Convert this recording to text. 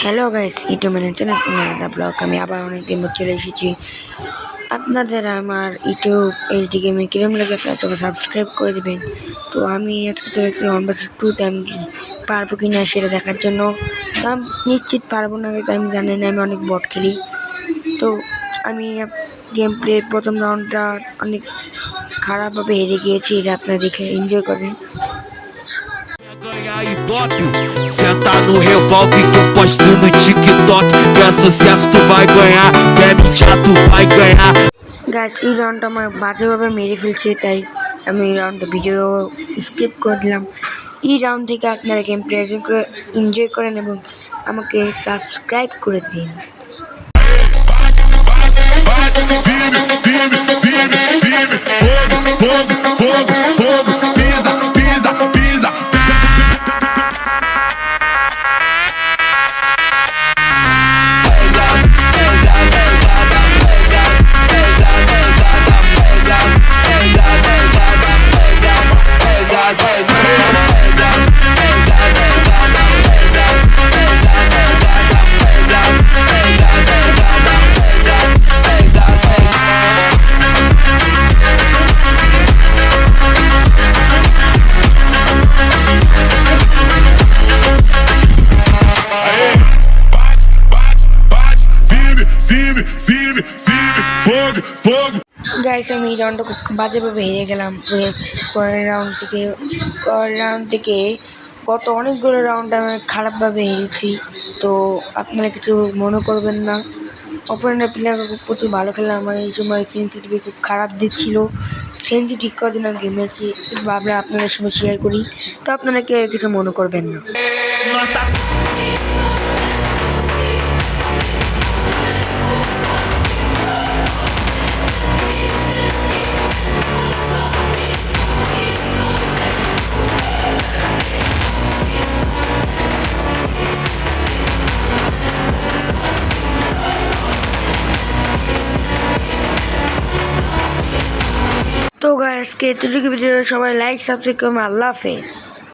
Hello guys, YouTube channel blog আমি আবার অনেকদিন চলে এসেছি। আপনারা যারা আমার ইউটিউব এইচডি গেমে কিরম লাগে আপনারা সবাই সাবস্ক্রাইব করে দেবেন। তো আমি আজকে চলে এসেছি 1vs2 আমি পারবো কি না সেটা দেখার জন্য। তো আমি নিশ্চিত পারবো না, আমি জানি না, আমি অনেক বট খেলি। তো আমি গেম প্লে প্রথম রাউন্ডটা অনেক খারাপভাবে হেরে গিয়েছি, এটা আপনারা দেখে এনজয় করেন। Ganhar Ibope, senta no revólver que eu posto no TikTok. Que é sucesso, tu vai ganhar, que é mentira, tu vai ganhar. Guys, এই রাউন্ডটা আমার বাজেভাবে মেরে ফেলছে, তাই আমি এই রাউন্ডটা ভিডিও স্কিপ করে দিলাম। এই রাউন্ড থেকে আপনারা গেম প্লে এনজয় করেন এবং আমাকে সাবস্ক্রাইব করে দিন। গাইস, আমি এই রাউন্ডটা খুব বাজেভাবে হেরে গেলাম। পরের রাউন্ড থেকে গত অনেকগুলো রাউন্ড আমি খারাপভাবে হেরেছি। তো আপনারা কিছু মনে করবেন না, অপোনেন্টের প্লেয়ার প্রচুর ভালো খেলে আমার এই সময় সেন্সিটিভি খুব খারাপ দিচ্ছিল। সেন্সি ঠিক করার জন্য গেমের কি ভাবলাম আপনাদের সঙ্গে শেয়ার করি, তো আপনারা কেউ কিছু মনে করবেন না। তো গাইস, আজকে এতটুকু ভিডিও, সবাই লাইক সাবস্ক্রাইব করবেন। আল্লাহ হাফেজ।